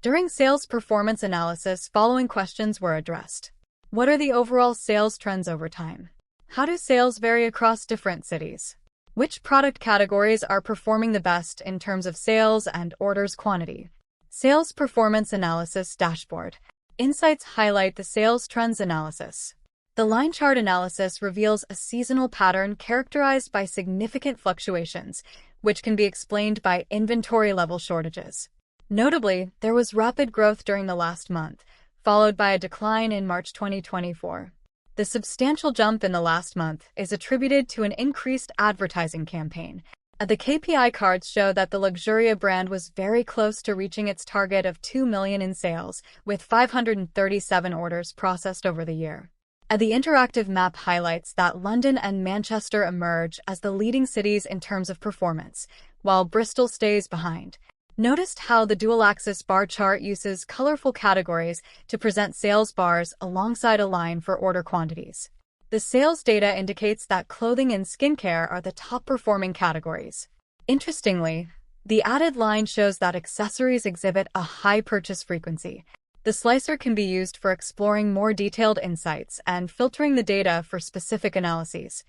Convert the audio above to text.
During sales performance analysis, following questions were addressed. What are the overall sales trends over time? How do sales vary across different cities? Which product categories are performing the best in terms of sales and orders quantity? Sales Performance Analysis Dashboard. Insights highlight the sales trends analysis. The line chart analysis reveals a seasonal pattern characterized by significant fluctuations, which can be explained by inventory level shortages. Notably, there was rapid growth during the last month, followed by a decline in March 2024. The substantial jump in the last month is attributed to an increased advertising campaign. The KPI cards show that the Luxuria brand was very close to reaching its target of 2 million in sales, with 537 orders processed over the year. The interactive map highlights that London and Manchester emerge as the leading cities in terms of performance, while Bristol stays behind. Notice how the dual-axis bar chart uses colorful categories to present sales bars alongside a line for order quantities. The sales data indicates that clothing and skincare are the top-performing categories. Interestingly, the added line shows that accessories exhibit a high purchase frequency. The slicer can be used for exploring more detailed insights and filtering the data for specific analyses.